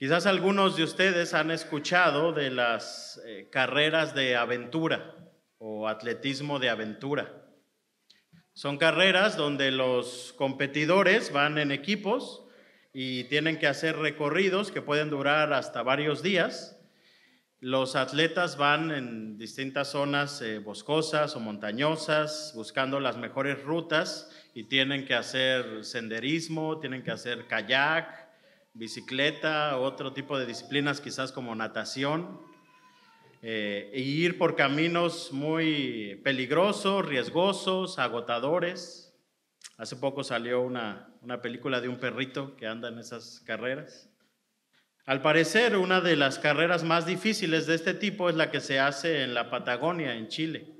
Quizás algunos de ustedes han escuchado de las carreras de aventura o atletismo de aventura. Son carreras donde los competidores van en equipos y tienen que hacer recorridos que pueden durar hasta varios días. Los atletas van en distintas zonas boscosas o montañosas buscando las mejores rutas y tienen que hacer senderismo, tienen que hacer kayak, bicicleta, otro tipo de disciplinas quizás como natación, e ir por caminos muy peligrosos, riesgosos, agotadores. Hace poco salió una película de un perrito que anda en esas carreras. Al parecer, una de las carreras más difíciles de este tipo es la que se hace en la Patagonia, en Chile.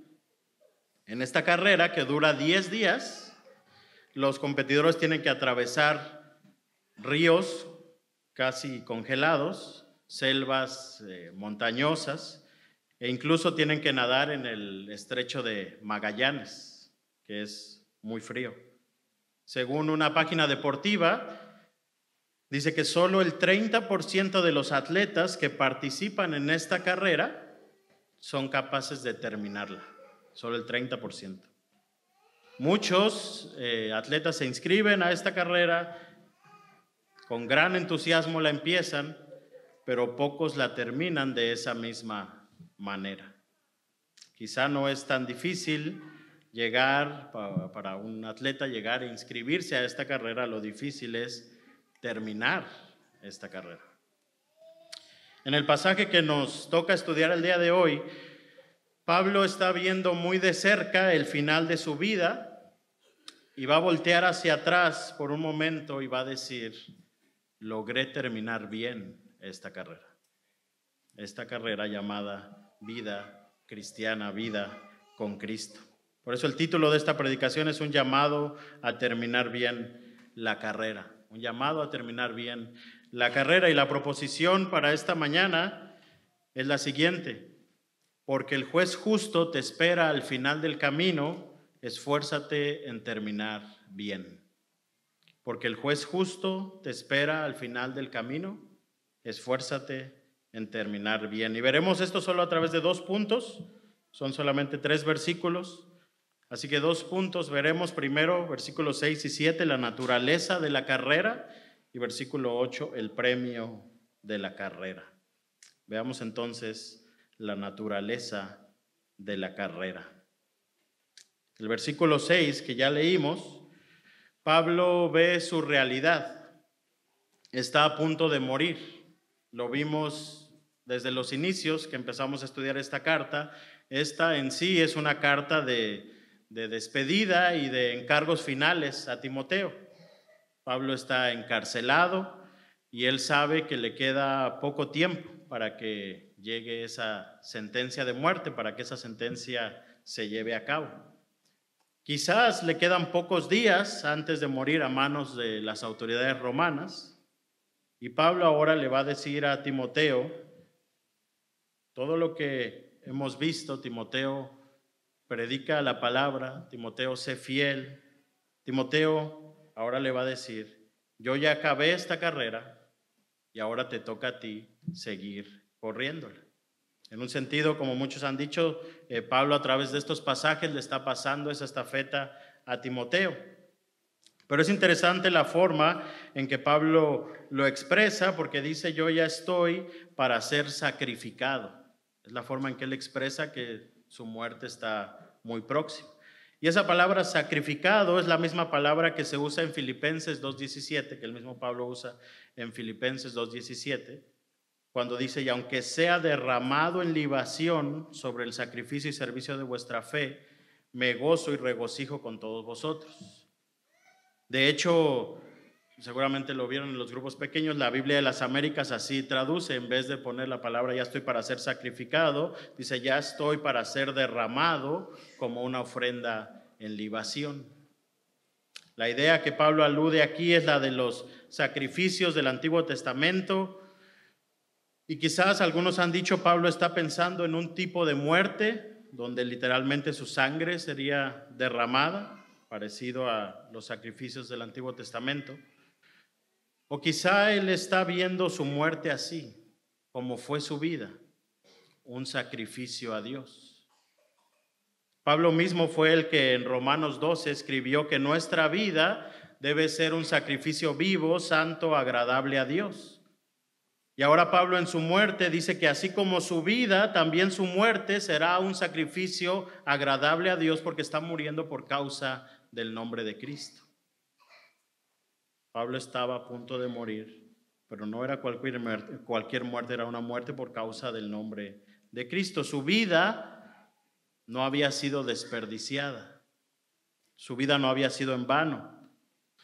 En esta carrera, que dura 10 días, los competidores tienen que atravesar ríos casi congelados, selvas montañosas, e incluso tienen que nadar en el estrecho de Magallanes, que es muy frío. Según una página deportiva, dice que solo el 30% de los atletas que participan en esta carrera son capaces de terminarla, solo el 30%. Muchos atletas se inscriben a esta carrera, con gran entusiasmo la empiezan, pero pocos la terminan de esa misma manera. Quizá no es tan difícil llegar, para un atleta llegar e inscribirse a esta carrera, lo difícil es terminar esta carrera. En el pasaje que nos toca estudiar el día de hoy, Pablo está viendo muy de cerca el final de su vida y va a voltear hacia atrás por un momento y va a decir: logré terminar bien esta carrera llamada vida cristiana, vida con Cristo. Por eso el título de esta predicación es un llamado a terminar bien la carrera, un llamado a terminar bien la carrera. Y la proposición para esta mañana es la siguiente: porque el juez justo te espera al final del camino, esfuérzate en terminar bien. Porque el juez justo te espera al final del camino, esfuérzate en terminar bien. Y veremos esto solo a través de 2 puntos, son solamente 3 versículos, así que 2 puntos. Veremos primero versículos 6 y 7, la naturaleza de la carrera, y versículo 8, el premio de la carrera. Veamos entonces la naturaleza de la carrera. El versículo 6 que ya leímos, Pablo ve su realidad, está a punto de morir. Lo vimos desde los inicios que empezamos a estudiar esta carta. Esta en sí es una carta de despedida y de encargos finales a Timoteo. Pablo está encarcelado y él sabe que le queda poco tiempo para que llegue esa sentencia de muerte, para que esa sentencia se lleve a cabo. Quizás le quedan pocos días antes de morir a manos de las autoridades romanas, y Pablo ahora le va a decir a Timoteo todo lo que hemos visto. Timoteo, predica la palabra. Timoteo, sé fiel. Timoteo ahora le va a decir: yo ya acabé esta carrera y ahora te toca a ti seguir corriéndola. En un sentido, como muchos han dicho, Pablo a través de estos pasajes le está pasando esa estafeta a Timoteo. Pero es interesante la forma en que Pablo lo expresa, porque dice: yo ya estoy para ser sacrificado. Es la forma en que él expresa que su muerte está muy próxima. Y esa palabra sacrificado es la misma palabra que se usa en Filipenses 2:17, que el mismo Pablo usa en Filipenses 2:17, cuando dice: y aunque sea derramado en libación sobre el sacrificio y servicio de vuestra fe, me gozo y regocijo con todos vosotros. De hecho, seguramente lo vieron en los grupos pequeños, la Biblia de las Américas así traduce, en vez de poner la palabra ya estoy para ser sacrificado, dice ya estoy para ser derramado como una ofrenda en libación. La idea que Pablo alude aquí es la de los sacrificios del Antiguo Testamento. Y quizás algunos han dicho Pablo está pensando en un tipo de muerte donde literalmente su sangre sería derramada, parecido a los sacrificios del Antiguo Testamento. O quizá él está viendo su muerte así, como fue su vida, un sacrificio a Dios. Pablo mismo fue el que en Romanos 12 escribió que nuestra vida debe ser un sacrificio vivo, santo, agradable a Dios. Y ahora Pablo en su muerte dice que así como su vida, también su muerte será un sacrificio agradable a Dios porque está muriendo por causa del nombre de Cristo. Pablo estaba a punto de morir, pero no era cualquier muerte, era una muerte por causa del nombre de Cristo. Su vida no había sido desperdiciada, su vida no había sido en vano.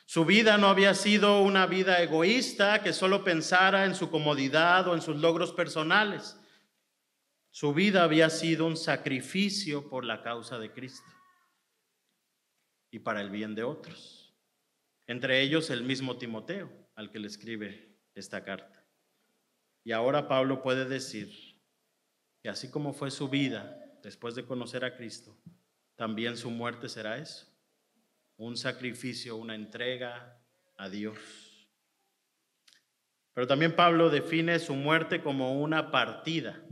Su vida no había sido una vida egoísta que solo pensara en su comodidad o en sus logros personales. Su vida había sido un sacrificio por la causa de Cristo y para el bien de otros. Entre ellos el mismo Timoteo, al que le escribe esta carta. Y ahora Pablo puede decir que así como fue su vida después de conocer a Cristo, también su muerte será eso. Un sacrificio, una entrega a Dios. Pero también Pablo define su muerte como una partida.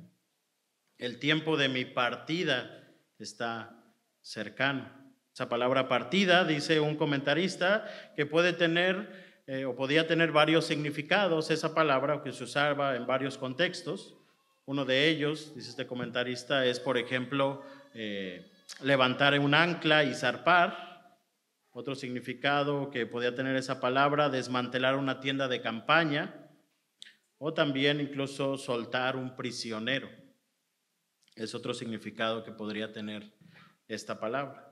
El tiempo de mi partida está cercano. Esa palabra partida, dice un comentarista, que puede tener o podía tener varios significados, esa palabra que se usaba en varios contextos. Uno de ellos, dice este comentarista, es por ejemplo levantar un ancla y zarpar. Otro significado que podía tener esa palabra, desmantelar una tienda de campaña, o también incluso soltar un prisionero. Es otro significado que podría tener esta palabra.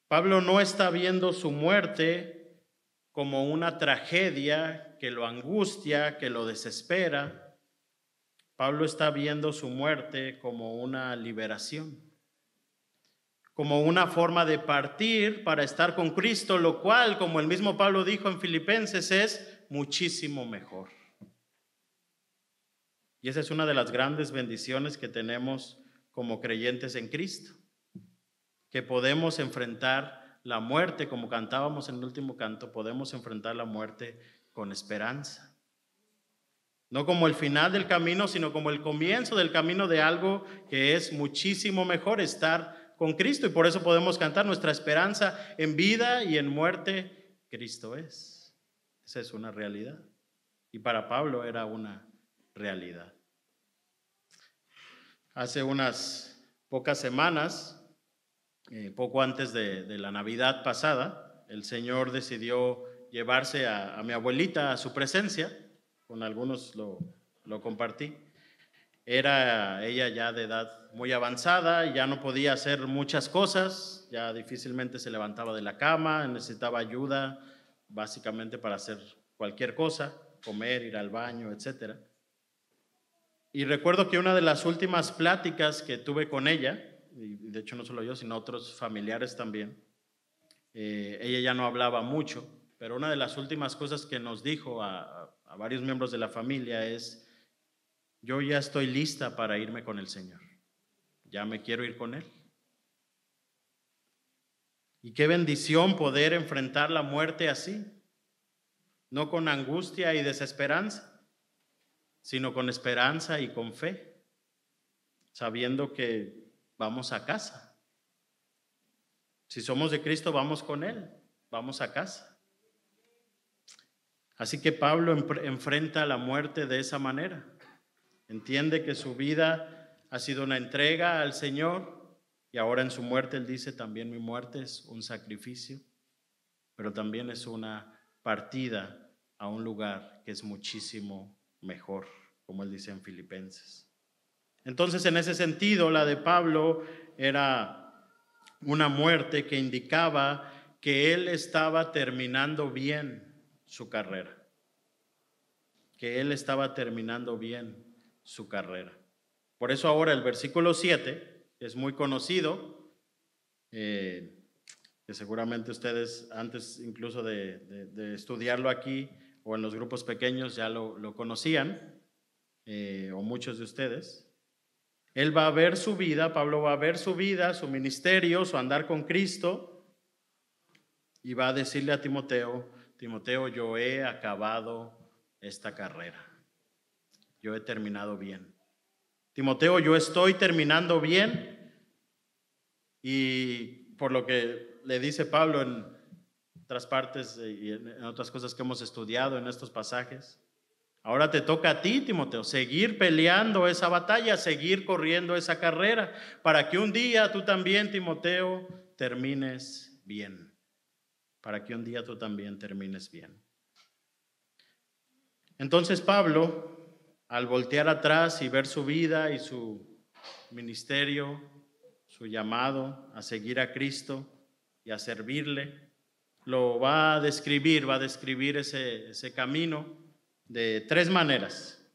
Pablo no está viendo su muerte como una tragedia que lo angustia, que lo desespera. Pablo está viendo su muerte como una liberación, como una forma de partir para estar con Cristo, lo cual, como el mismo Pablo dijo en Filipenses, es muchísimo mejor. Y esa es una de las grandes bendiciones que tenemos como creyentes en Cristo, que podemos enfrentar la muerte, como cantábamos en el último canto, podemos enfrentar la muerte con esperanza. No como el final del camino, sino como el comienzo del camino de algo que es muchísimo mejor, estar con Cristo, y por eso podemos cantar: nuestra esperanza en vida y en muerte, Cristo es. Esa es una realidad. Y para Pablo era una realidad. Hace unas pocas semanas, poco antes de la Navidad pasada, el Señor decidió llevarse a mi abuelita a su presencia. Con algunos lo compartí. Era ella ya de edad muy avanzada y ya no podía hacer muchas cosas, ya difícilmente se levantaba de la cama, necesitaba ayuda básicamente para hacer cualquier cosa, comer, ir al baño, etc. Y recuerdo que una de las últimas pláticas que tuve con ella, y de hecho no solo yo, sino otros familiares también, ella ya no hablaba mucho, pero una de las últimas cosas que nos dijo a varios miembros de la familia es: yo ya estoy lista para irme con el Señor, ya me quiero ir con Él. Y qué bendición poder enfrentar la muerte así, no con angustia y desesperanza, sino con esperanza y con fe, sabiendo que vamos a casa. Si somos de Cristo, vamos con Él, vamos a casa. Así que Pablo enfrenta la muerte de esa manera. Entiende que su vida ha sido una entrega al Señor y ahora en su muerte él dice: también mi muerte es un sacrificio, pero también es una partida a un lugar que es muchísimo mejor, como él dice en Filipenses. Entonces, en ese sentido, la de Pablo era una muerte que indicaba que él estaba terminando bien su carrera, que él estaba terminando bien su carrera. Por eso ahora el versículo 7 es muy conocido, que seguramente ustedes antes incluso de estudiarlo aquí o en los grupos pequeños ya lo conocían, o muchos de ustedes. Él va a ver su vida, Pablo va a ver su vida, su ministerio, su andar con Cristo, y va a decirle a Timoteo: Timoteo, yo he acabado esta carrera. Yo he terminado bien. Timoteo, yo estoy terminando bien, y por lo que le dice Pablo en otras partes y en otras cosas que hemos estudiado en estos pasajes, ahora te toca a ti, Timoteo, seguir peleando esa batalla, seguir corriendo esa carrera, para que un día tú también, Timoteo, termines bien. Para que un día tú también termines bien. Entonces Pablo, al voltear atrás y ver su vida y su ministerio, su llamado a seguir a Cristo y a servirle, lo va a describir ese camino de tres maneras.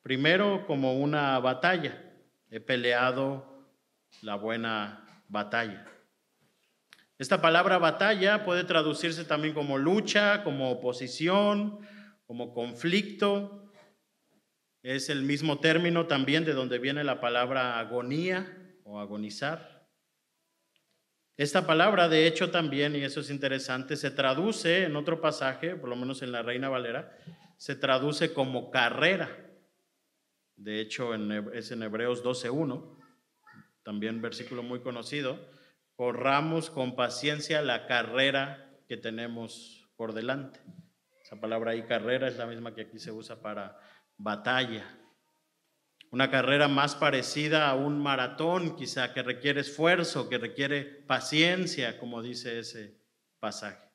Primero, como una batalla. He peleado la buena batalla. Esta palabra batalla puede traducirse también como lucha, como oposición, como conflicto. Es el mismo término también de donde viene la palabra agonía o agonizar. Esta palabra, de hecho, también, y eso es interesante, se traduce en otro pasaje, por lo menos en la Reina Valera, se traduce como carrera. De hecho, es en Hebreos 12:1, también versículo muy conocido. Corramos con paciencia la carrera que tenemos por delante. Esa palabra ahí, carrera, es la misma que aquí se usa para batalla. Una carrera más parecida a un maratón, quizá, que requiere esfuerzo, que requiere paciencia, como dice ese pasaje.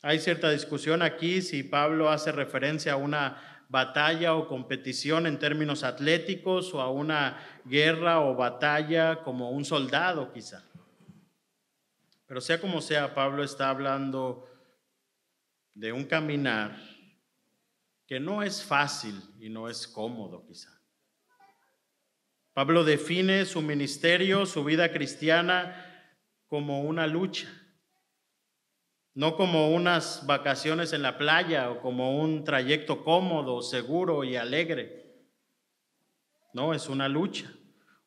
Hay cierta discusión aquí si Pablo hace referencia a una batalla o competición en términos atléticos o a una guerra o batalla como un soldado, quizá. Pero sea como sea, Pablo está hablando de un caminar que no es fácil y no es cómodo, quizá. Pablo define su ministerio, su vida cristiana, como una lucha, no como unas vacaciones en la playa o como un trayecto cómodo, seguro y alegre. No, es una lucha,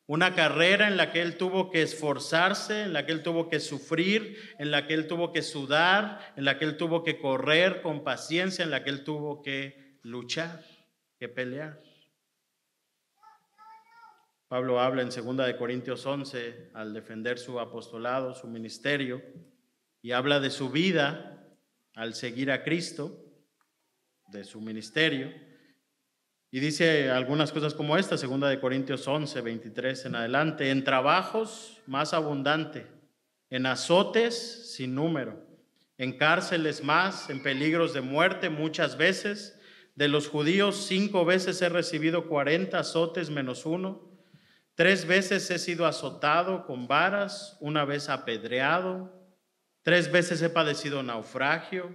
una carrera en la que él tuvo que esforzarse, en la que él tuvo que sufrir, en la que él tuvo que sudar, en la que él tuvo que correr con paciencia, en la que él tuvo que luchar, que pelear. Pablo habla en 2 Corintios 11 al defender su apostolado, su ministerio, y habla de su vida al seguir a Cristo, de su ministerio, y dice algunas cosas como esta, 2 Corintios 11, 23 en adelante: en trabajos más abundante, en azotes sin número, en cárceles más, en peligros de muerte muchas veces. De los judíos 5 veces he recibido 40 azotes menos uno. 3 veces he sido azotado con varas, 1 vez apedreado, 3 veces he padecido naufragio,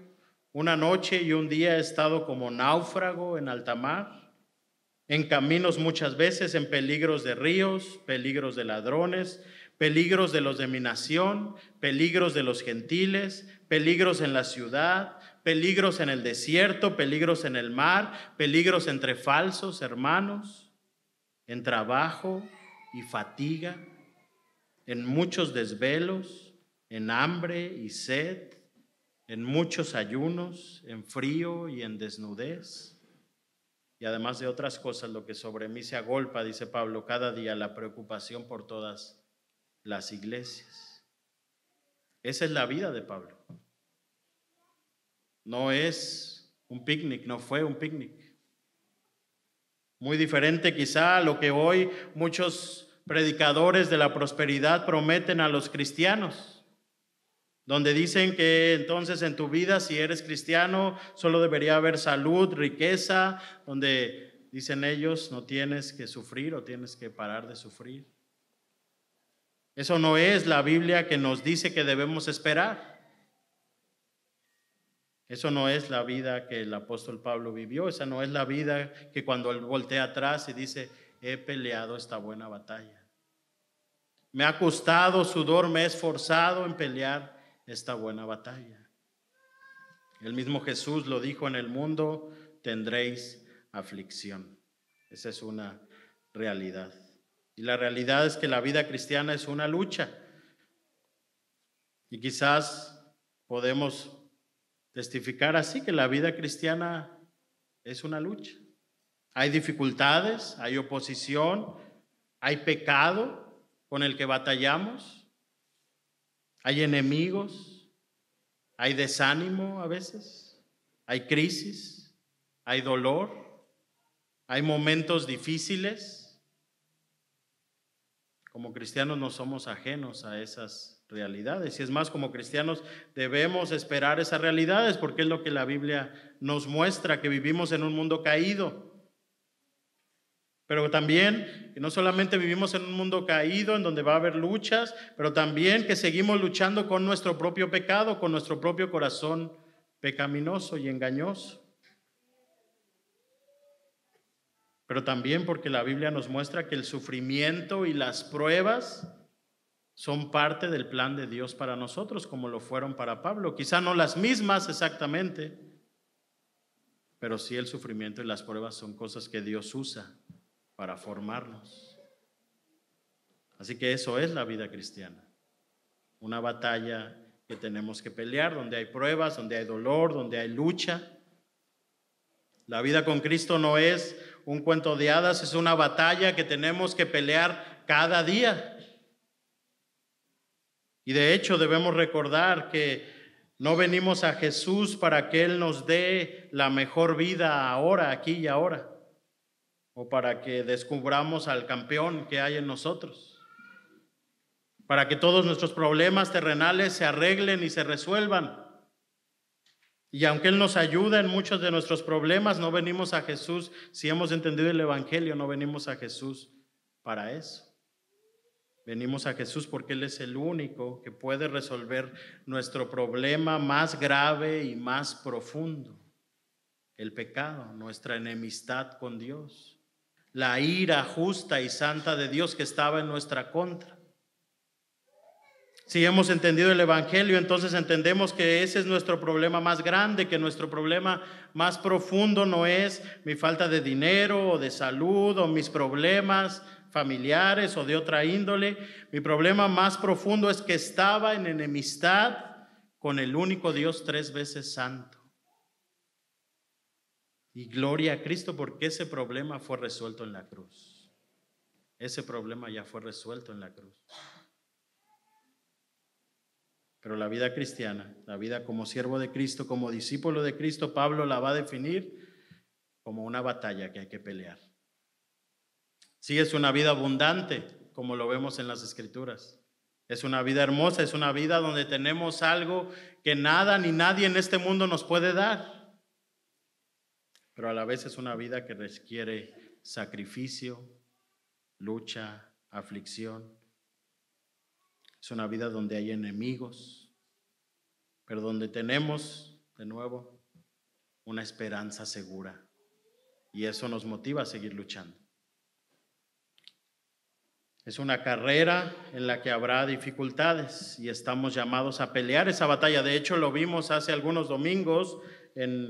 1 noche y 1 día he estado como náufrago en alta mar, en caminos muchas veces, en peligros de ríos, peligros de ladrones, peligros de los de mi nación, peligros de los gentiles, peligros en la ciudad, peligros en el desierto, peligros en el mar, peligros entre falsos hermanos, en trabajo y fatiga, en muchos desvelos, en hambre y sed, en muchos ayunos, en frío y en desnudez. Y además de otras cosas, lo que sobre mí se agolpa, dice Pablo, cada día la preocupación por todas las iglesias. Esa es la vida de Pablo. No es un picnic, no fue un picnic. Muy diferente quizá a lo que hoy muchos predicadores de la prosperidad prometen a los cristianos, donde dicen que entonces en tu vida, si eres cristiano, solo debería haber salud, riqueza, donde dicen ellos no tienes que sufrir o tienes que parar de sufrir. Eso no es la Biblia que nos dice que debemos esperar. Eso no es la vida que el apóstol Pablo vivió. Esa no es la vida que cuando él voltea atrás y dice: he peleado esta buena batalla. Me ha costado sudor, me he esforzado en pelear esta buena batalla. El mismo Jesús lo dijo: en el mundo tendréis aflicción. Esa es una realidad. Y la realidad es que la vida cristiana es una lucha. Y quizás podemos testificar así que la vida cristiana es una lucha. Hay dificultades, hay oposición, hay pecado con el que batallamos, hay enemigos, hay desánimo a veces, hay crisis, hay dolor, hay momentos difíciles. Como cristianos no somos ajenos a esas realidades. Y es más, como cristianos debemos esperar esas realidades porque es lo que la Biblia nos muestra, que vivimos en un mundo caído. Pero también que no solamente vivimos en un mundo caído en donde va a haber luchas, pero también que seguimos luchando con nuestro propio pecado, con nuestro propio corazón pecaminoso y engañoso. Pero también porque la Biblia nos muestra que el sufrimiento y las pruebas son parte del plan de Dios para nosotros, como lo fueron para Pablo. Quizá no las mismas exactamente, pero sí el sufrimiento y las pruebas son cosas que Dios usa para formarnos. Así que eso es la vida cristiana, una batalla que tenemos que pelear, donde hay pruebas, donde hay dolor, donde hay lucha. La vida con Cristo no es un cuento de hadas, es una batalla que tenemos que pelear cada día. Y de hecho debemos recordar que no venimos a Jesús para que Él nos dé la mejor vida ahora, aquí y ahora, o para que descubramos al campeón que hay en nosotros, para que todos nuestros problemas terrenales se arreglen y se resuelvan. Y aunque Él nos ayuda en muchos de nuestros problemas, no venimos a Jesús, si hemos entendido el Evangelio, no venimos a Jesús para eso. Venimos a Jesús porque Él es el único que puede resolver nuestro problema más grave y más profundo, el pecado, nuestra enemistad con Dios, la ira justa y santa de Dios que estaba en nuestra contra. Si hemos entendido el Evangelio, entonces entendemos que ese es nuestro problema más grande, que nuestro problema más profundo no es mi falta de dinero o de salud o mis problemas familiares o de otra índole. Mi problema más profundo es que estaba en enemistad con el único Dios 3 veces santo. Y gloria a Cristo porque ese problema fue resuelto en la cruz. Ese problema ya fue resuelto en la cruz. Pero la vida cristiana, la vida como siervo de Cristo, como discípulo de Cristo, Pablo la va a definir como una batalla que hay que pelear. Sí, es una vida abundante, como lo vemos en las Escrituras. Es una vida hermosa, es una vida donde tenemos algo que nada ni nadie en este mundo nos puede dar. Pero a la vez es una vida que requiere sacrificio, lucha, aflicción. Es una vida donde hay enemigos, pero donde tenemos, de nuevo, una esperanza segura. Y eso nos motiva a seguir luchando. Es una carrera en la que habrá dificultades y estamos llamados a pelear esa batalla. De hecho, lo vimos hace algunos domingos,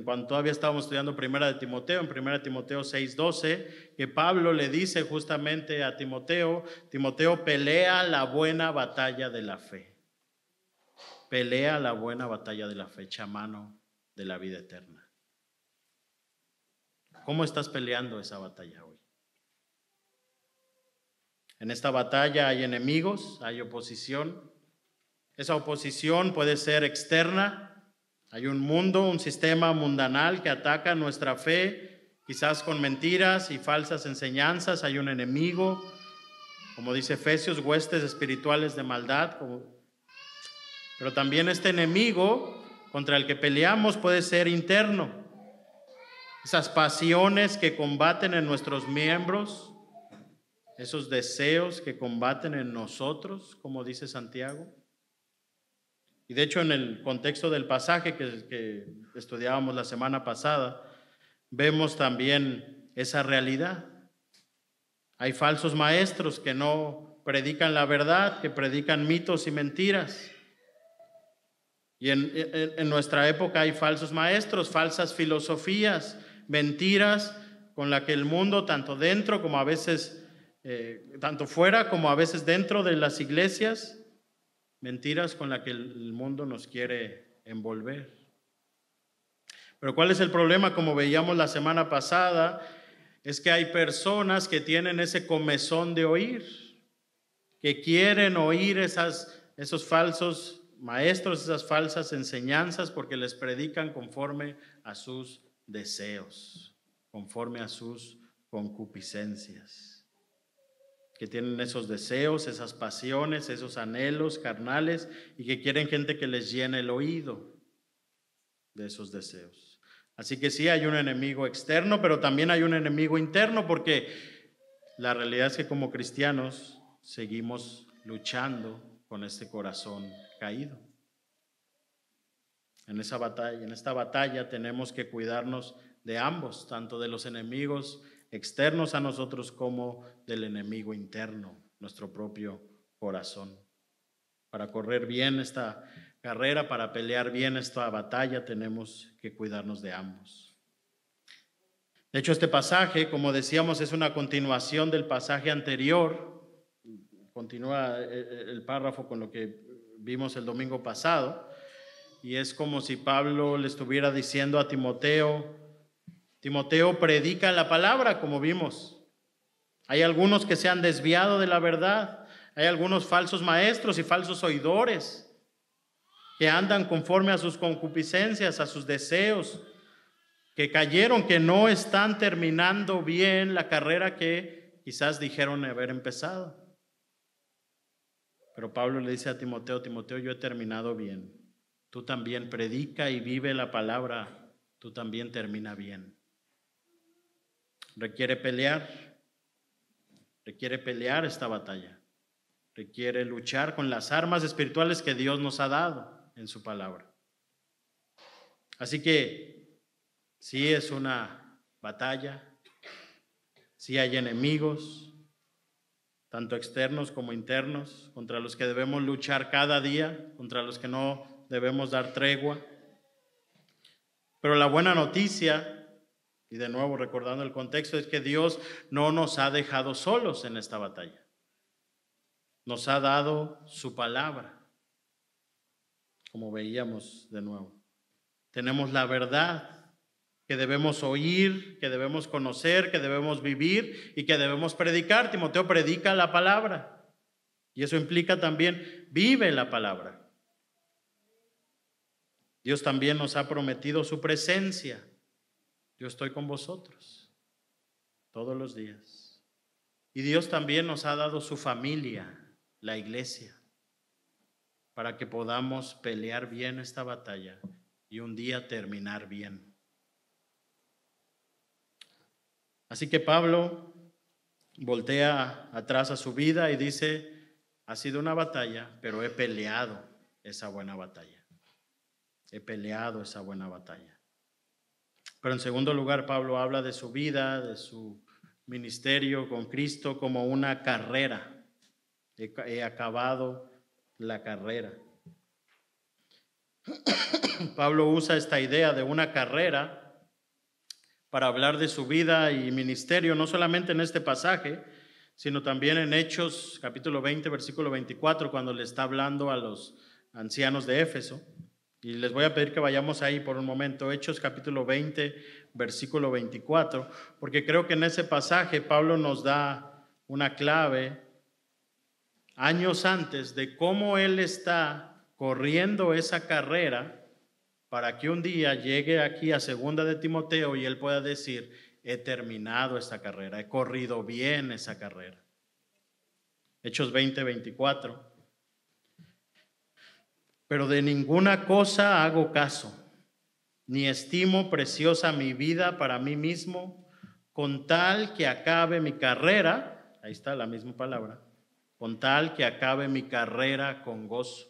cuando todavía estábamos estudiando Primera de Timoteo, en Primera de Timoteo 6:12, que Pablo le dice justamente a Timoteo, Timoteo, pelea la buena batalla de la fe. Pelea la buena batalla de la fe, echa mano de la vida eterna. ¿Cómo estás peleando esa batalla hoy? En esta batalla hay enemigos, hay oposición. Esa oposición puede ser externa. Hay un mundo, un sistema mundanal que ataca nuestra fe, quizás con mentiras y falsas enseñanzas. Hay un enemigo, como dice Efesios, huestes espirituales de maldad. Pero también este enemigo contra el que peleamos puede ser interno. Esas pasiones que combaten en nuestros miembros, esos deseos que combaten en nosotros, como dice Santiago. Y de hecho, en el contexto del pasaje que estudiábamos la semana pasada, vemos también esa realidad. Hay falsos maestros que no predican la verdad, que predican mitos y mentiras. Y en nuestra época hay falsos maestros, falsas filosofías, mentiras con las que el mundo, tanto dentro como a veces tanto fuera como a veces dentro de las iglesias, mentiras con las que el mundo nos quiere envolver. Pero ¿cuál es el problema? Como veíamos la semana pasada, es que hay personas que tienen ese comezón de oír, que quieren oír esos falsos maestros, esas falsas enseñanzas, porque les predican conforme a sus deseos, conforme a sus concupiscencias, que tienen esos deseos, esas pasiones, esos anhelos carnales y que quieren gente que les llene el oído de esos deseos. Así que sí, hay un enemigo externo, pero también hay un enemigo interno, porque la realidad es que como cristianos seguimos luchando con este corazón caído. En esta batalla tenemos que cuidarnos de ambos, tanto de los enemigos externos a nosotros como del enemigo interno, nuestro propio corazón. Para correr bien esta carrera, para pelear bien esta batalla, tenemos que cuidarnos de ambos. De hecho, este pasaje, como decíamos, es una continuación del pasaje anterior. Continúa el párrafo con lo que vimos el domingo pasado. Y es como si Pablo le estuviera diciendo a Timoteo, Timoteo, predica la palabra, como vimos. Hay algunos que se han desviado de la verdad. Hay algunos falsos maestros y falsos oidores que andan conforme a sus concupiscencias, a sus deseos, que cayeron, que no están terminando bien la carrera que quizás dijeron haber empezado. Pero Pablo le dice a Timoteo, Timoteo, yo he terminado bien. Tú también predica y vive la palabra, tú también termina bien. Requiere pelear esta batalla. Requiere luchar con las armas espirituales que Dios nos ha dado en su palabra. Así que sí es una batalla, sí hay enemigos, tanto externos como internos, contra los que debemos luchar cada día, contra los que no debemos dar tregua. Pero la buena noticia, y de nuevo recordando el contexto, es que Dios no nos ha dejado solos en esta batalla. Nos ha dado su palabra, como veíamos de nuevo. Tenemos la verdad que debemos oír, que debemos conocer, que debemos vivir y que debemos predicar. Timoteo predica la palabra y eso implica también vive la palabra. Dios también nos ha prometido su presencia. Yo estoy con vosotros todos los días. Y Dios también nos ha dado su familia, la iglesia, para que podamos pelear bien esta batalla y un día terminar bien. Así que Pablo voltea atrás a su vida y dice, ha sido una batalla, pero he peleado esa buena batalla. He peleado esa buena batalla. Pero en segundo lugar, Pablo habla de su vida, de su ministerio con Cristo como una carrera. He acabado la carrera. Pablo usa esta idea de una carrera para hablar de su vida y ministerio, no solamente en este pasaje, sino también en Hechos, capítulo 20, versículo 24, cuando le está hablando a los ancianos de Éfeso. Y les voy a pedir que vayamos ahí por un momento, Hechos capítulo 20, versículo 24, porque creo que en ese pasaje Pablo nos da una clave años antes de cómo él está corriendo esa carrera para que un día llegue aquí a segunda de Timoteo y él pueda decir, he terminado esta carrera, he corrido bien esa carrera. Hechos 20, 24. Pero de ninguna cosa hago caso, ni estimo preciosa mi vida para mí mismo, con tal que acabe mi carrera, ahí está la misma palabra, con tal que acabe mi carrera con gozo.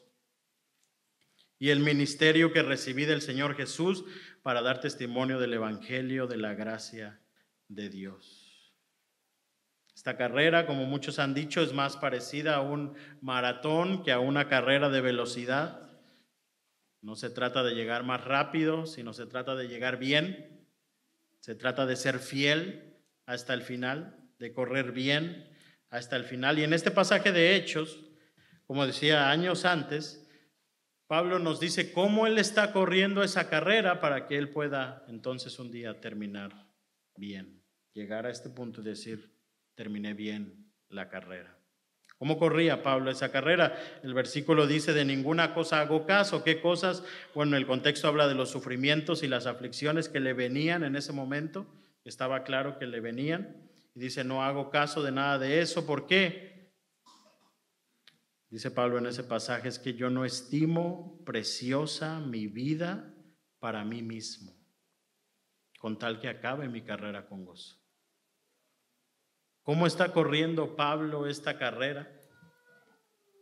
Y el ministerio que recibí del Señor Jesús para dar testimonio del evangelio de la gracia de Dios. Esta carrera, como muchos han dicho, es más parecida a un maratón que a una carrera de velocidad. No se trata de llegar más rápido, sino se trata de llegar bien. Se trata de ser fiel hasta el final, de correr bien hasta el final. Y en este pasaje de Hechos, como decía años antes, Pablo nos dice cómo él está corriendo esa carrera para que él pueda entonces un día terminar bien, llegar a este punto y decir, terminé bien la carrera. ¿Cómo corría Pablo esa carrera? El versículo dice, de ninguna cosa hago caso. ¿Qué cosas? Bueno, el contexto habla de los sufrimientos y las aflicciones que le venían en ese momento. Estaba claro que le venían. Y dice, no hago caso de nada de eso. ¿Por qué? Dice Pablo en ese pasaje, es que yo no estimo preciosa mi vida para mí mismo, con tal que acabe mi carrera con gozo. ¿Cómo está corriendo Pablo esta carrera?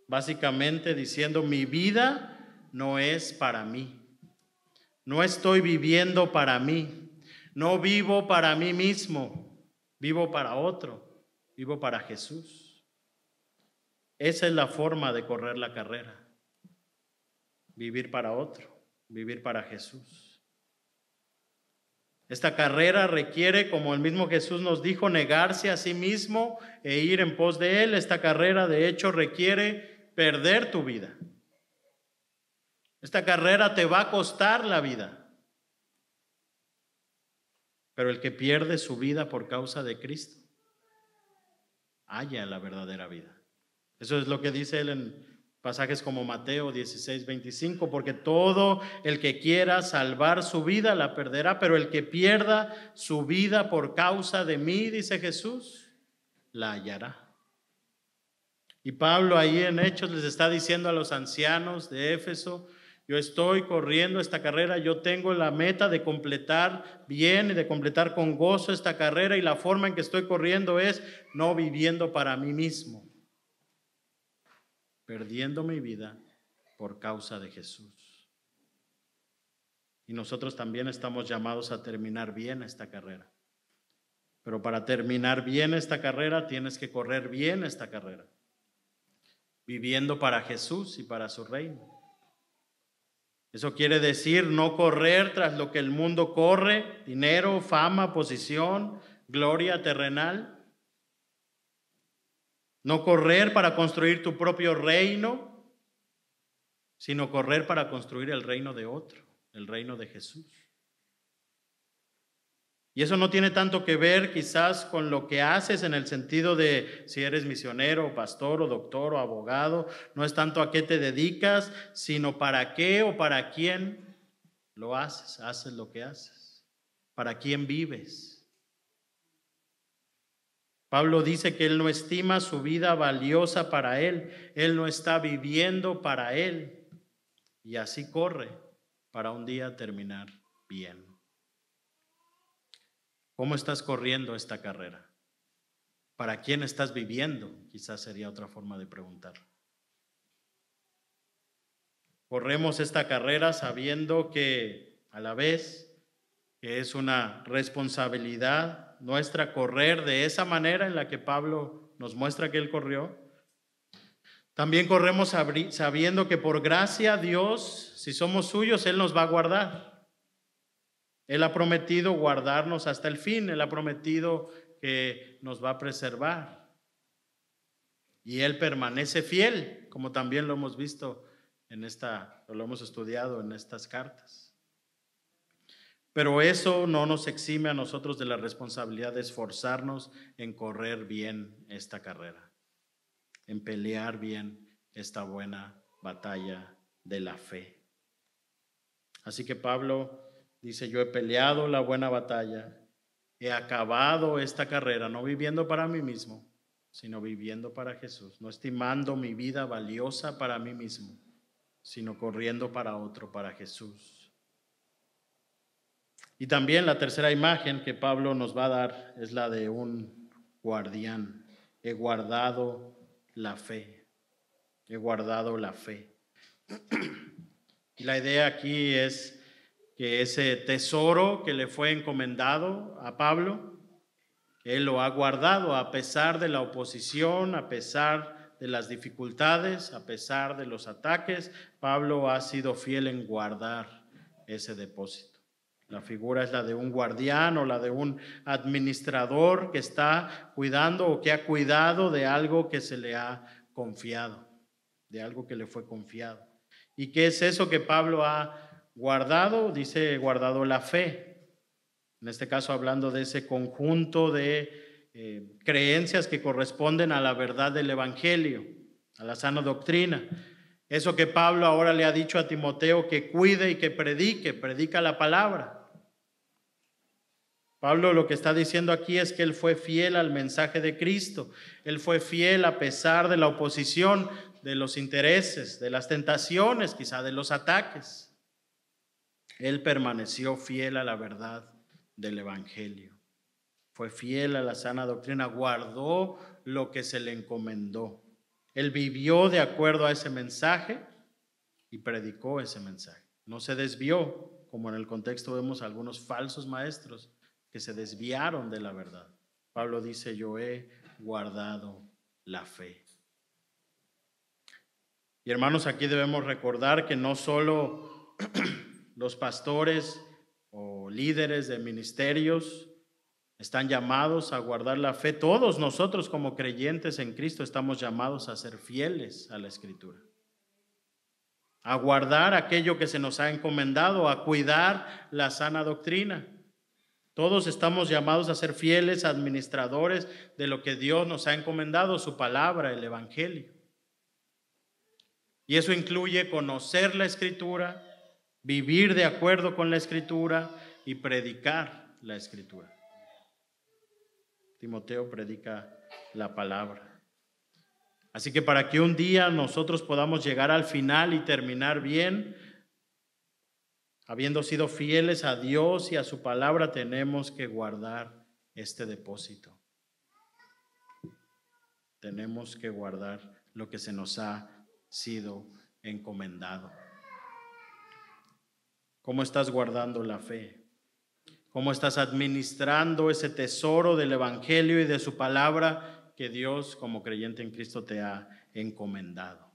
Básicamente diciendo, mi vida no es para mí. No estoy viviendo para mí. No vivo para mí mismo. Vivo para otro. Vivo para Jesús. Esa es la forma de correr la carrera. Vivir para otro. Vivir para Jesús. Esta carrera requiere, como el mismo Jesús nos dijo, negarse a sí mismo e ir en pos de Él. Esta carrera, de hecho, requiere perder tu vida. Esta carrera te va a costar la vida. Pero el que pierde su vida por causa de Cristo, halla la verdadera vida. Eso es lo que dice Él en pasajes como Mateo 16:25, porque todo el que quiera salvar su vida la perderá, pero el que pierda su vida por causa de mí, dice Jesús, la hallará. Y Pablo ahí en Hechos les está diciendo a los ancianos de Éfeso, yo estoy corriendo esta carrera, yo tengo la meta de completar bien y de completar con gozo esta carrera, y la forma en que estoy corriendo es no viviendo para mí mismo, perdiendo mi vida por causa de Jesús. Y nosotros también estamos llamados a terminar bien esta carrera. Pero para terminar bien esta carrera tienes que correr bien esta carrera, viviendo para Jesús y para su reino. Eso quiere decir no correr tras lo que el mundo corre, dinero, fama, posición, gloria terrenal. No correr para construir tu propio reino, sino correr para construir el reino de otro, el reino de Jesús. Y eso no tiene tanto que ver quizás con lo que haces en el sentido de si eres misionero, o pastor, o doctor, o abogado. No es tanto a qué te dedicas, sino para qué o para quién lo haces. Haces lo que haces. ¿Para quién vives? Pablo dice que él no estima su vida valiosa para él. Él no está viviendo para él. Y así corre para un día terminar bien. ¿Cómo estás corriendo esta carrera? ¿Para quién estás viviendo? Quizás sería otra forma de preguntar. Corremos esta carrera sabiendo que a la vez que es una responsabilidad nuestra correr de esa manera en la que Pablo nos muestra que él corrió. También corremos sabiendo que por gracia Dios, si somos suyos, Él nos va a guardar. Él ha prometido guardarnos hasta el fin. Él ha prometido que nos va a preservar. Y Él permanece fiel, como también lo hemos visto lo hemos estudiado en estas cartas. Pero eso no nos exime a nosotros de la responsabilidad de esforzarnos en correr bien esta carrera, en pelear bien esta buena batalla de la fe. Así que Pablo dice, yo he peleado la buena batalla, he acabado esta carrera, no viviendo para mí mismo, sino viviendo para Jesús, no estimando mi vida valiosa para mí mismo, sino corriendo para otro, para Jesús. Y también la tercera imagen que Pablo nos va a dar es la de un guardián. He guardado la fe, he guardado la fe. Y la idea aquí es que ese tesoro que le fue encomendado a Pablo, él lo ha guardado a pesar de la oposición, a pesar de las dificultades, a pesar de los ataques. Pablo ha sido fiel en guardar ese depósito. La figura es la de un guardián o la de un administrador que está cuidando o que ha cuidado de algo que se le ha confiado, de algo que le fue confiado. ¿Y qué es eso que Pablo ha guardado? Dice, guardado la fe. En este caso hablando de ese conjunto de creencias que corresponden a la verdad del Evangelio, a la sana doctrina. Eso que Pablo ahora le ha dicho a Timoteo que cuide y que predica la palabra. Pablo lo que está diciendo aquí es que él fue fiel al mensaje de Cristo. Él fue fiel a pesar de la oposición, de los intereses, de las tentaciones, quizá de los ataques. Él permaneció fiel a la verdad del Evangelio. Fue fiel a la sana doctrina, guardó lo que se le encomendó. Él vivió de acuerdo a ese mensaje y predicó ese mensaje. No se desvió, como en el contexto vemos algunos falsos maestros que se desviaron de la verdad. Pablo dice, yo he guardado la fe. Y hermanos, aquí debemos recordar que no solo los pastores o líderes de ministerios están llamados a guardar la fe. Todos nosotros como creyentes en Cristo estamos llamados a ser fieles a la Escritura, a guardar aquello que se nos ha encomendado, a cuidar la sana doctrina. Todos estamos llamados a ser fieles administradores de lo que Dios nos ha encomendado, su palabra, el Evangelio. Y eso incluye conocer la Escritura, vivir de acuerdo con la Escritura y predicar la Escritura. Timoteo predica la palabra. Así que para que un día nosotros podamos llegar al final y terminar bien, habiendo sido fieles a Dios y a su palabra, tenemos que guardar este depósito. Tenemos que guardar lo que se nos ha sido encomendado. ¿Cómo estás guardando la fe? ¿Cómo estás administrando ese tesoro del Evangelio y de su palabra que Dios, como creyente en Cristo, te ha encomendado?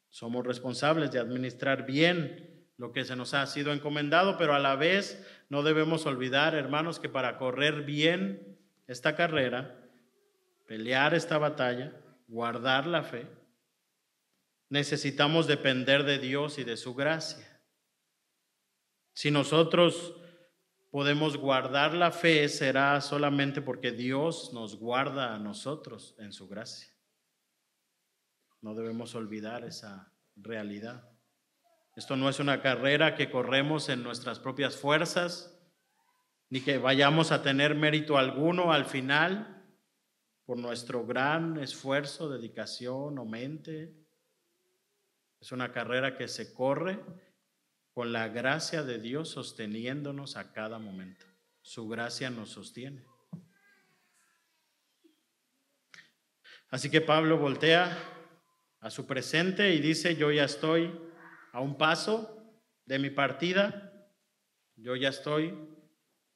Somos responsables de administrar bien lo que se nos ha sido encomendado, pero a la vez no debemos olvidar, hermanos, que para correr bien esta carrera, pelear esta batalla, guardar la fe, necesitamos depender de Dios y de su gracia. Si nosotros podemos guardar la fe, será solamente porque Dios nos guarda a nosotros en su gracia. No debemos olvidar esa realidad. Esto no es una carrera que corremos en nuestras propias fuerzas, ni que vayamos a tener mérito alguno al final por nuestro gran esfuerzo, dedicación o mente. Es una carrera que se corre con la gracia de Dios sosteniéndonos a cada momento. Su gracia nos sostiene. Así que Pablo voltea a su presente y dice, yo ya estoy a un paso de mi partida, yo ya estoy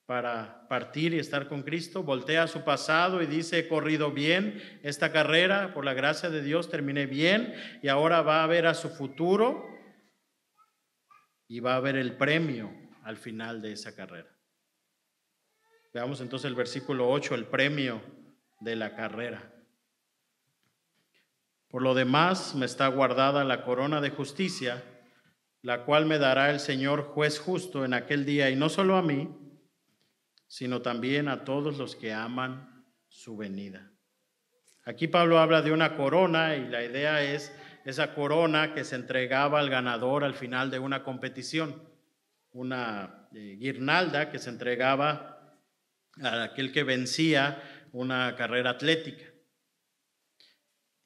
para partir y estar con Cristo. Voltea a su pasado y dice, he corrido bien esta carrera, por la gracia de Dios terminé bien, y ahora va a ver a su futuro y va a ver el premio al final de esa carrera. Veamos entonces el versículo 8, el premio de la carrera. Por lo demás me está guardada la corona de justicia, la cual me dará el Señor juez justo en aquel día, y no solo a mí, sino también a todos los que aman su venida. Aquí Pablo habla de una corona y la idea es esa corona que se entregaba al ganador al final de una competición, una guirnalda que se entregaba a aquel que vencía una carrera atlética.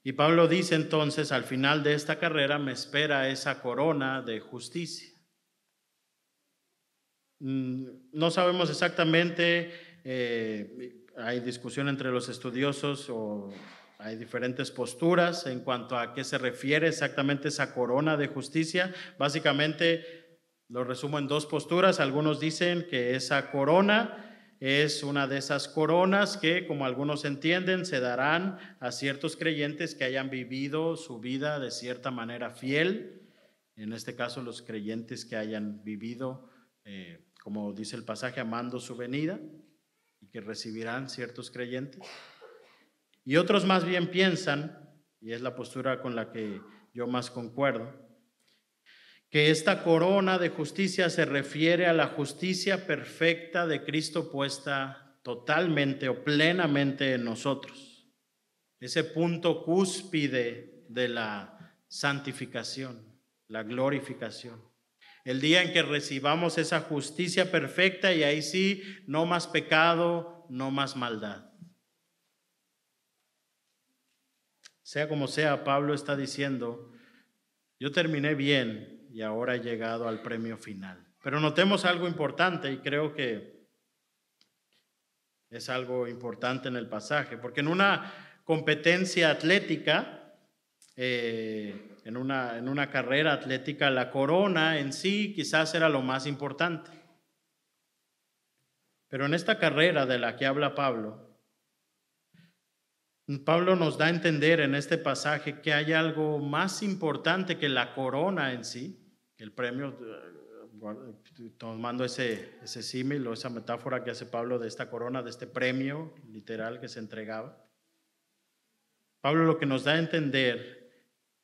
Y Pablo dice entonces, al final de esta carrera me espera esa corona de justicia. No sabemos exactamente, hay discusión entre los estudiosos o hay diferentes posturas en cuanto a qué se refiere exactamente esa corona de justicia. Básicamente lo resumo en dos posturas. Algunos dicen que esa corona es una de esas coronas que, como algunos entienden, se darán a ciertos creyentes que hayan vivido su vida de cierta manera fiel. En este caso, los creyentes que hayan vivido, como dice el pasaje, amando su venida, y que recibirán ciertos creyentes. Y otros más bien piensan, y es la postura con la que yo más concuerdo, que esta corona de justicia se refiere a la justicia perfecta de Cristo puesta totalmente o plenamente en nosotros. Ese punto cúspide de la santificación, la glorificación. El día en que recibamos esa justicia perfecta y ahí sí, no más pecado, no más maldad. Sea como sea, Pablo está diciendo, yo terminé bien y ahora he llegado al premio final. Pero notemos algo importante y creo que es algo importante en el pasaje, porque en una competencia atlética, en una carrera atlética, la corona en sí quizás era lo más importante. Pero en esta carrera de la que habla Pablo nos da a entender en este pasaje que hay algo más importante que la corona en sí, el premio, tomando ese símil o esa metáfora que hace Pablo de esta corona, de este premio literal que se entregaba. Pablo lo que nos da a entender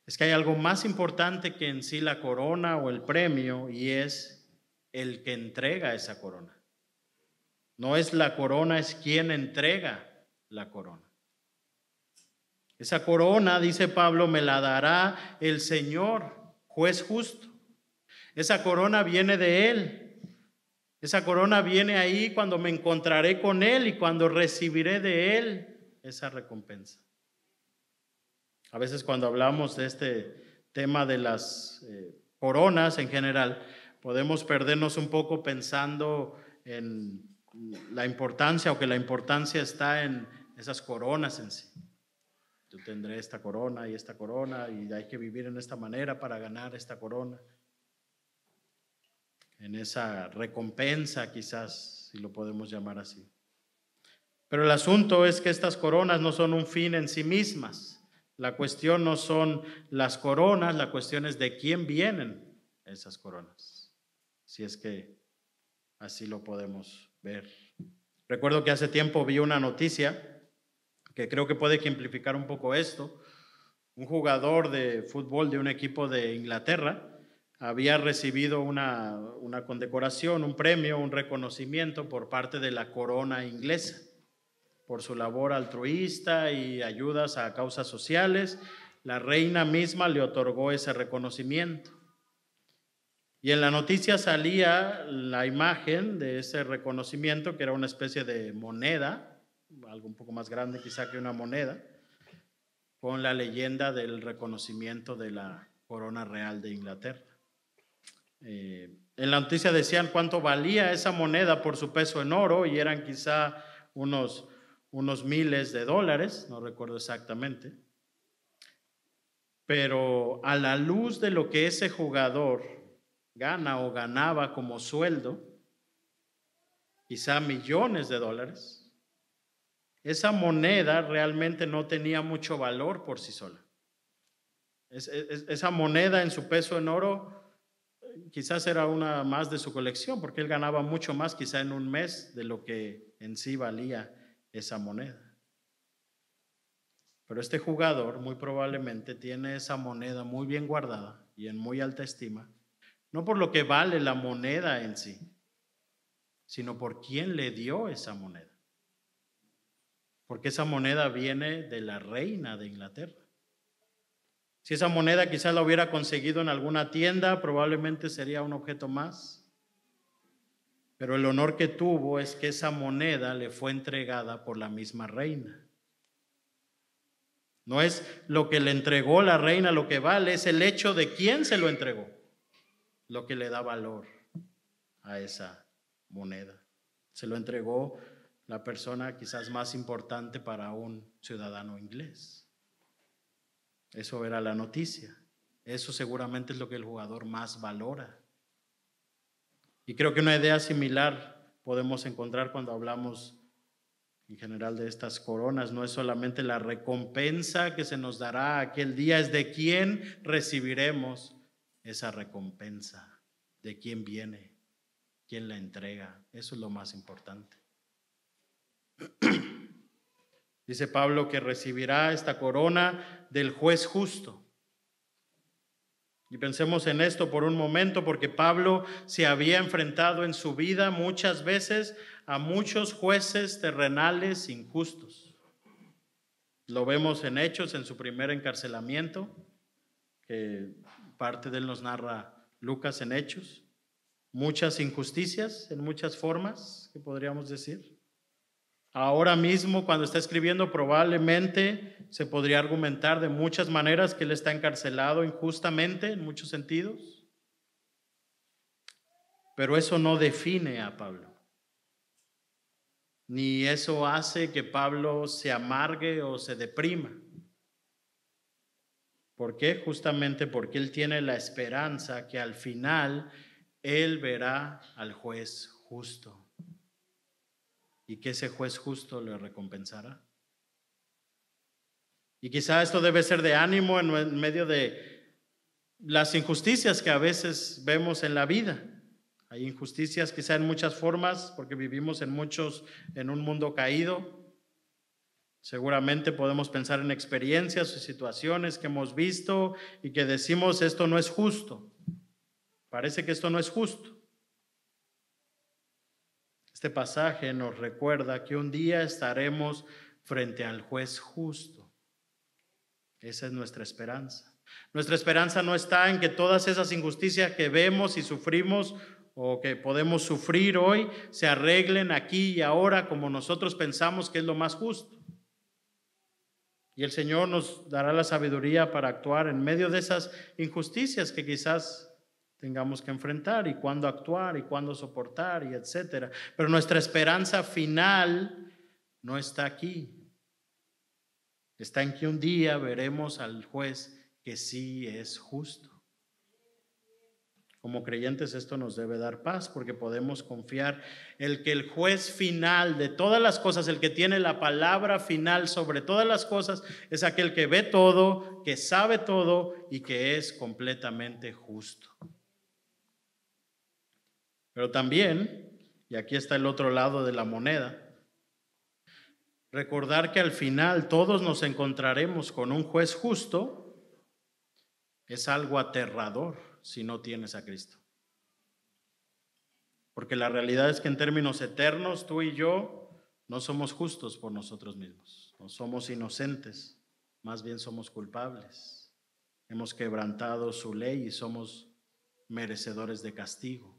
es que hay algo más importante que en sí la corona o el premio, y es el que entrega esa corona. No es la corona, es quien entrega la corona. Esa corona, dice Pablo, me la dará el Señor, juez justo. Esa corona viene de Él. Esa corona viene ahí cuando me encontraré con Él y cuando recibiré de Él esa recompensa. A veces cuando hablamos de este tema de las coronas en general, podemos perdernos un poco pensando en la importancia o que la importancia está en esas coronas en sí. Yo tendré esta corona y hay que vivir en esta manera para ganar esta corona. En esa recompensa quizás, si lo podemos llamar así. Pero el asunto es que estas coronas no son un fin en sí mismas. La cuestión no son las coronas, la cuestión es de quién vienen esas coronas. Si es que así lo podemos ver. Recuerdo que hace tiempo vi una noticia que creo que puede ejemplificar un poco esto. Un jugador de fútbol de un equipo de Inglaterra había recibido una condecoración, un premio, un reconocimiento por parte de la corona inglesa por su labor altruista y ayudas a causas sociales. La reina misma le otorgó ese reconocimiento. Y en la noticia salía la imagen de ese reconocimiento, que era una especie de moneda, algo un poco más grande quizá que una moneda, con la leyenda del reconocimiento de la corona real de Inglaterra. En la noticia decían cuánto valía esa moneda por su peso en oro, y eran quizá unos miles de dólares, no recuerdo exactamente. Pero a la luz de lo que ese jugador gana o ganaba como sueldo, quizá millones de dólares, esa moneda realmente no tenía mucho valor por sí sola. Esa moneda en su peso en oro quizás era una más de su colección, porque él ganaba mucho más quizá en un mes de lo que en sí valía esa moneda. Pero este jugador muy probablemente tiene esa moneda muy bien guardada y en muy alta estima, no por lo que vale la moneda en sí, sino por quién le dio esa moneda. Porque esa moneda viene de la reina de Inglaterra. Si esa moneda quizás la hubiera conseguido en alguna tienda, probablemente sería un objeto más. Pero el honor que tuvo es que esa moneda le fue entregada por la misma reina. No es lo que le entregó la reina lo que vale, es el hecho de quién se lo entregó lo que le da valor a esa moneda. Se lo entregó la persona quizás más importante para un ciudadano inglés. Eso era la noticia. Eso seguramente es lo que el jugador más valora. Y creo que una idea similar podemos encontrar cuando hablamos en general de estas coronas. No es solamente la recompensa que se nos dará aquel día, es de quién recibiremos esa recompensa, de quién viene, quién la entrega. Eso es lo más importante. Dice Pablo que recibirá esta corona del juez justo. Y pensemos en esto por un momento, porque Pablo se había enfrentado en su vida muchas veces a muchos jueces terrenales injustos. Lo vemos en Hechos, en su primer encarcelamiento, que parte de él nos narra Lucas en Hechos. Muchas injusticias en muchas formas, que podríamos decir. Ahora mismo, cuando está escribiendo, probablemente se podría argumentar de muchas maneras que él está encarcelado injustamente en muchos sentidos. Pero eso no define a Pablo. Ni eso hace que Pablo se amargue o se deprima. ¿Por qué? Justamente porque él tiene la esperanza que al final él verá al juez justo. Y que ese juez justo le recompensará. Y quizá esto debe ser de ánimo en medio de las injusticias que a veces vemos en la vida. Hay injusticias quizá en muchas formas porque vivimos en un mundo caído. Seguramente podemos pensar en experiencias o situaciones que hemos visto y que decimos esto no es justo. Parece que esto no es justo. Este pasaje nos recuerda que un día estaremos frente al juez justo. Esa es nuestra esperanza. Nuestra esperanza no está en que todas esas injusticias que vemos y sufrimos o que podemos sufrir hoy se arreglen aquí y ahora como nosotros pensamos que es lo más justo. Y el Señor nos dará la sabiduría para actuar en medio de esas injusticias que quizás tengamos que enfrentar, y cuándo actuar y cuándo soportar y etcétera. Pero nuestra esperanza final no está aquí. Está en que un día veremos al juez que sí es justo. Como creyentes esto nos debe dar paz porque podemos confiar en que el juez final de todas las cosas, el que tiene la palabra final sobre todas las cosas, es aquel que ve todo, que sabe todo y que es completamente justo. Pero también, y aquí está el otro lado de la moneda, recordar que al final todos nos encontraremos con un juez justo es algo aterrador si no tienes a Cristo. Porque la realidad es que en términos eternos tú y yo no somos justos por nosotros mismos, no somos inocentes, más bien somos culpables. Hemos quebrantado su ley y somos merecedores de castigo.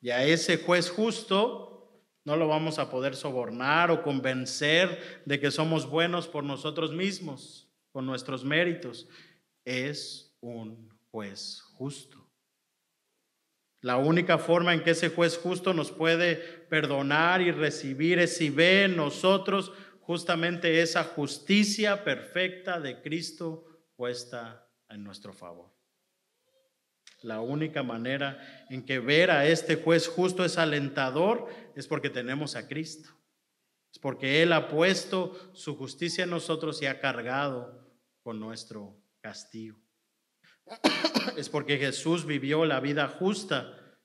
Y a ese juez justo no lo vamos a poder sobornar o convencer de que somos buenos por nosotros mismos, con nuestros méritos. Es un juez justo. La única forma en que ese juez justo nos puede perdonar y recibir es si ve en nosotros justamente esa justicia perfecta de Cristo puesta en nuestro favor. La única manera en que ver a este juez justo es alentador es porque tenemos a Cristo. Es porque Él ha puesto su justicia en nosotros y ha cargado con nuestro castigo. Es porque Jesús vivió la vida justa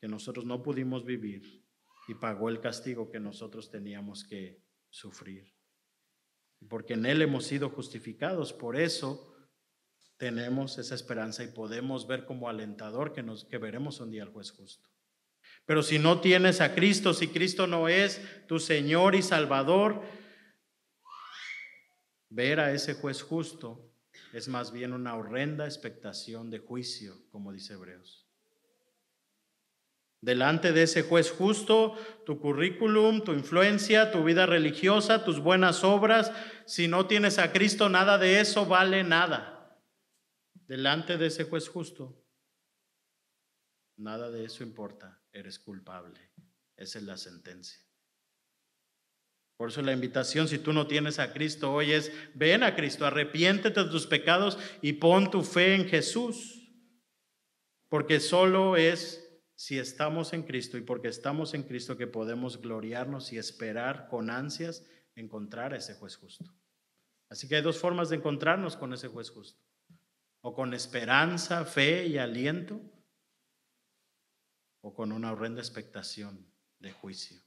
que nosotros no pudimos vivir y pagó el castigo que nosotros teníamos que sufrir. Porque en Él hemos sido justificados, por eso tenemos esa esperanza y podemos ver como alentador que veremos un día al juez justo. Pero si no tienes a Cristo, si Cristo no es tu Señor y Salvador, ver a ese juez justo es más bien una horrenda expectación de juicio, como dice Hebreos. Delante de ese juez justo, tu currículum, tu influencia, tu vida religiosa, tus buenas obras, si no tienes a Cristo, nada de eso vale nada. Delante de ese juez justo, nada de eso importa, eres culpable. Esa es la sentencia. Por eso la invitación, si tú no tienes a Cristo hoy, es ven a Cristo, arrepiéntete de tus pecados y pon tu fe en Jesús. Porque solo es si estamos en Cristo y porque estamos en Cristo que podemos gloriarnos y esperar con ansias encontrar a ese juez justo. Así que hay dos formas de encontrarnos con ese juez justo. O con esperanza, fe y aliento, o con una horrenda expectación de juicio.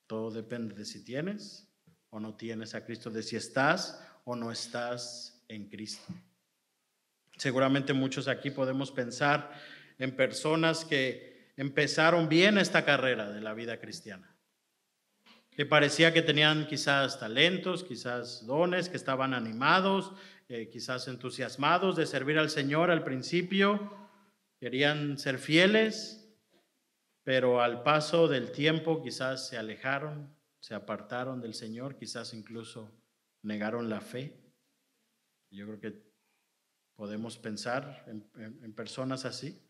Todo depende de si tienes o no tienes a Cristo, de si estás o no estás en Cristo. Seguramente muchos aquí podemos pensar en personas que empezaron bien esta carrera de la vida cristiana, que parecía que tenían quizás talentos, quizás dones, que estaban animados, quizás entusiasmados de servir al Señor al principio, querían ser fieles, pero al paso del tiempo quizás se alejaron, se apartaron del Señor, quizás incluso negaron la fe. Yo creo que podemos pensar en personas así,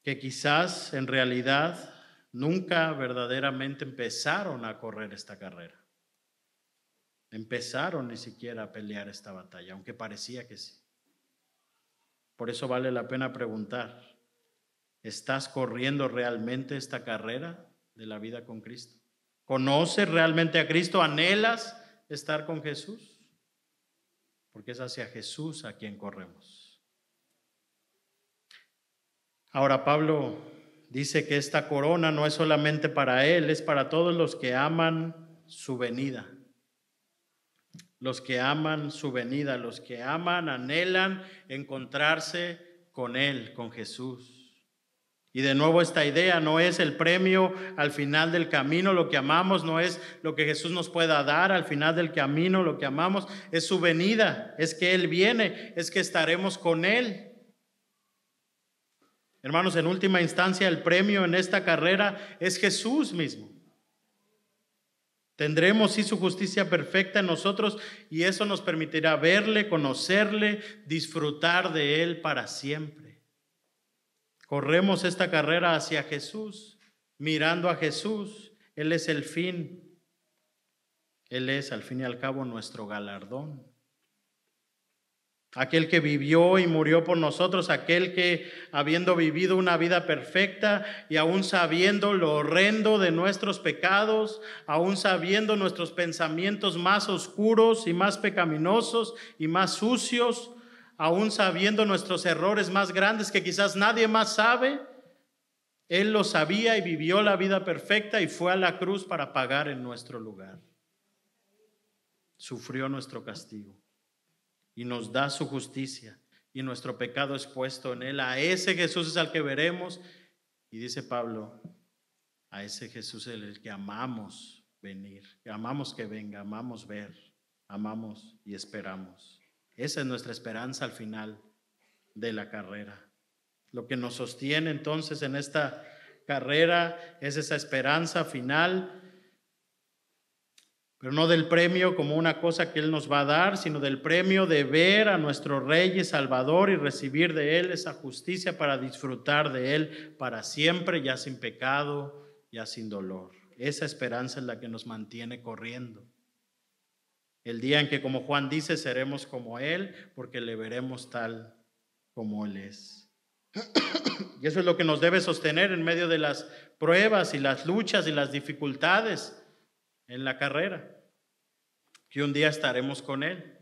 que quizás en realidad nunca verdaderamente empezaron a correr esta carrera. Empezaron ni siquiera a pelear esta batalla, aunque parecía que sí. Por eso vale la pena preguntar, ¿estás corriendo realmente esta carrera de la vida con Cristo? ¿Conoces realmente a Cristo? ¿Anhelas estar con Jesús? Porque es hacia Jesús a quien corremos. Ahora Pablo dice que esta corona no es solamente para él, es para todos los que aman su venida. Los que aman su venida, los que aman, anhelan encontrarse con él, con Jesús. Y de nuevo esta idea no es el premio al final del camino, lo que amamos, no es lo que Jesús nos pueda dar al final del camino, lo que amamos es su venida, es que Él viene, es que estaremos con Él. Hermanos, en última instancia el premio en esta carrera es Jesús mismo. Tendremos sí su justicia perfecta en nosotros y eso nos permitirá verle, conocerle, disfrutar de Él para siempre. Corremos esta carrera hacia Jesús, mirando a Jesús. Él es el fin. Él es, al fin y al cabo, nuestro galardón. Aquel que vivió y murió por nosotros, aquel que, habiendo vivido una vida perfecta y aún sabiendo lo horrendo de nuestros pecados, aún sabiendo nuestros pensamientos más oscuros y más pecaminosos y más sucios, aún sabiendo nuestros errores más grandes que quizás nadie más sabe, Él lo sabía y vivió la vida perfecta y fue a la cruz para pagar en nuestro lugar. Sufrió nuestro castigo y nos da su justicia y nuestro pecado es puesto en Él. A ese Jesús es al que veremos y dice Pablo, a ese Jesús es el que amamos venir, amamos que venga, amamos ver, amamos y esperamos. Esa es nuestra esperanza al final de la carrera. Lo que nos sostiene entonces en esta carrera es esa esperanza final, pero no del premio como una cosa que Él nos va a dar, sino del premio de ver a nuestro Rey y Salvador y recibir de Él esa justicia para disfrutar de Él para siempre, ya sin pecado, ya sin dolor. Esa esperanza es la que nos mantiene corriendo. El día en que, como Juan dice, seremos como Él, porque le veremos tal como Él es. Y eso es lo que nos debe sostener en medio de las pruebas y las luchas y las dificultades en la carrera, que un día estaremos con Él.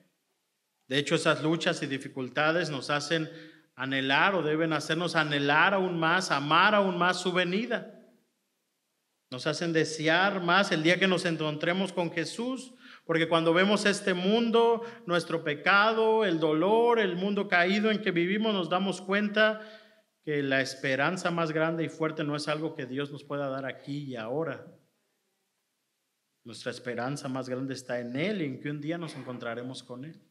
De hecho, esas luchas y dificultades nos hacen anhelar o deben hacernos anhelar aún más, amar aún más su venida. Nos hacen desear más el día que nos encontremos con Jesús, porque cuando vemos este mundo, nuestro pecado, el dolor, el mundo caído en que vivimos, nos damos cuenta que la esperanza más grande y fuerte no es algo que Dios nos pueda dar aquí y ahora. Nuestra esperanza más grande está en Él y en que un día nos encontraremos con Él.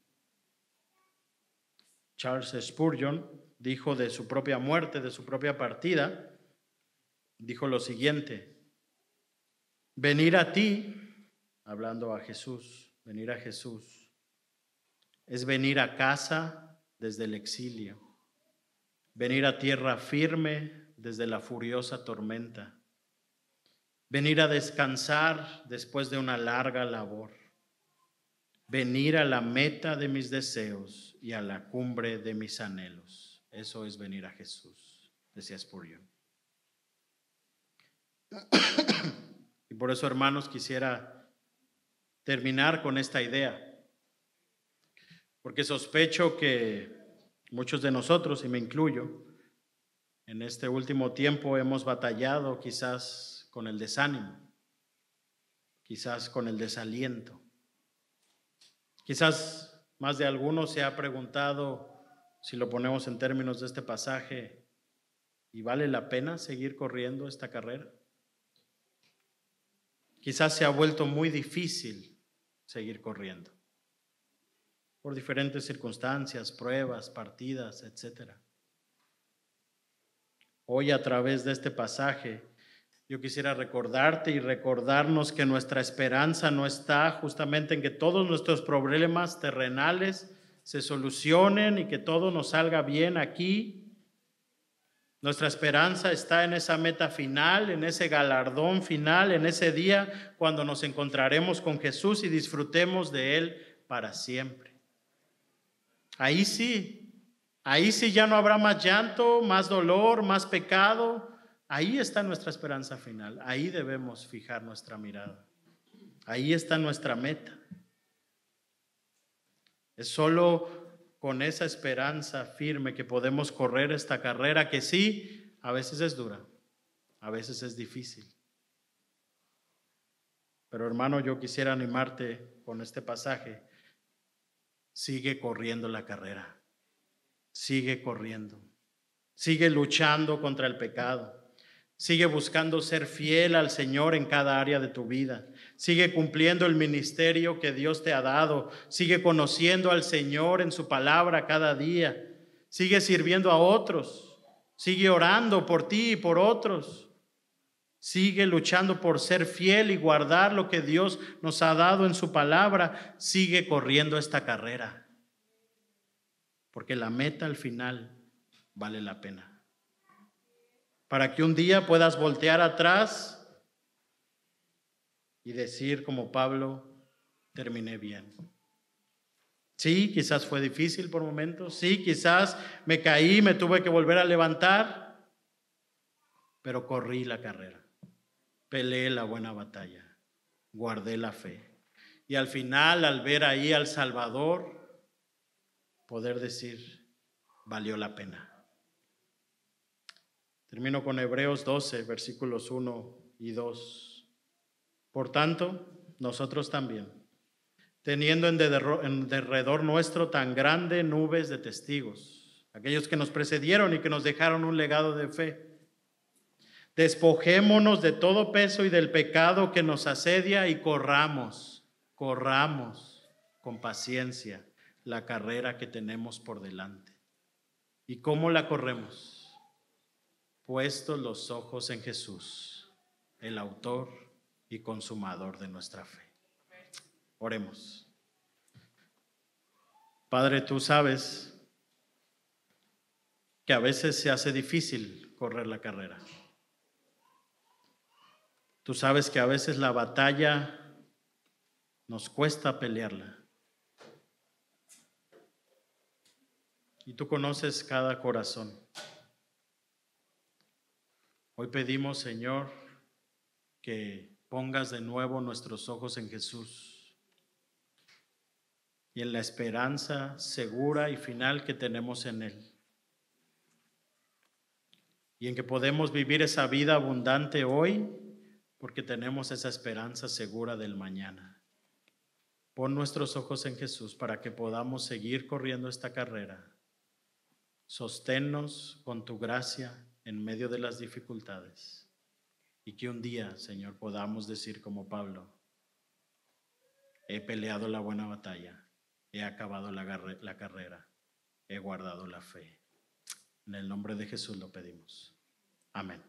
Charles Spurgeon dijo de su propia muerte, de su propia partida, dijo lo siguiente: venir a ti, hablando a Jesús, venir a Jesús, es venir a casa desde el exilio, venir a tierra firme desde la furiosa tormenta, venir a descansar después de una larga labor, venir a la meta de mis deseos y a la cumbre de mis anhelos. Eso es venir a Jesús, decía Spurgeon. Y por eso, hermanos, quisiera terminar con esta idea, porque sospecho que muchos de nosotros, y me incluyo, en este último tiempo hemos batallado quizás con el desánimo, quizás con el desaliento. Quizás Más de alguno se ha preguntado, si lo ponemos en términos de este pasaje, ¿y vale la pena seguir corriendo esta carrera? Quizás se ha vuelto muy difícil seguir corriendo por diferentes circunstancias, pruebas, partidas, etc. Hoy, a través de este pasaje, yo quisiera recordarte y recordarnos que nuestra esperanza no está justamente en que todos nuestros problemas terrenales se solucionen y que todo nos salga bien aquí. Nuestra esperanza está en esa meta final, en ese galardón final, en ese día cuando nos encontraremos con Jesús y disfrutemos de Él para siempre. Ahí sí ya no habrá más llanto, más dolor, más pecado. Ahí está nuestra esperanza final. Ahí debemos fijar nuestra mirada. Ahí está nuestra meta. Es solo con esa esperanza firme que podemos correr esta carrera que sí, a veces es dura, a veces es difícil. Pero hermano, yo quisiera animarte con este pasaje. Sigue corriendo la carrera. Sigue corriendo. Sigue luchando contra el pecado. Sigue buscando ser fiel al Señor en cada área de tu vida. Sigue cumpliendo el ministerio que Dios te ha dado. Sigue conociendo al Señor en su palabra cada día. Sigue sirviendo a otros. Sigue orando por ti y por otros. Sigue luchando por ser fiel y guardar lo que Dios nos ha dado en su palabra. Sigue corriendo esta carrera. Porque la meta al final vale la pena. Para que un día puedas voltear atrás y decir como Pablo, terminé bien. Sí, quizás fue difícil por momentos, sí, quizás me caí, me tuve que volver a levantar, pero corrí la carrera, peleé la buena batalla, guardé la fe. Y al final, al ver ahí al Salvador, poder decir, valió la pena. Termino con Hebreos 12, versículos 1 y 2. Por tanto, nosotros también, teniendo en derredor nuestro tan grande nubes de testigos, aquellos que nos precedieron y que nos dejaron un legado de fe, despojémonos de todo peso y del pecado que nos asedia y corramos con paciencia la carrera que tenemos por delante. ¿Y cómo la corremos? Puestos los ojos en Jesús, el autor y consumador de nuestra fe. Oremos. Padre, tú sabes que a veces se hace difícil correr la carrera. Tú sabes que a veces la batalla nos cuesta pelearla. Y tú conoces cada corazón. Hoy pedimos, Señor, que pongas de nuevo nuestros ojos en Jesús y en la esperanza segura y final que tenemos en Él. Y en que podemos vivir esa vida abundante hoy porque tenemos esa esperanza segura del mañana. Pon nuestros ojos en Jesús para que podamos seguir corriendo esta carrera. Sosténnos con tu gracia en medio de las dificultades. Y que un día, Señor, podamos decir como Pablo, he peleado la buena batalla, he acabado la carrera, he guardado la fe. En el nombre de Jesús lo pedimos. Amén.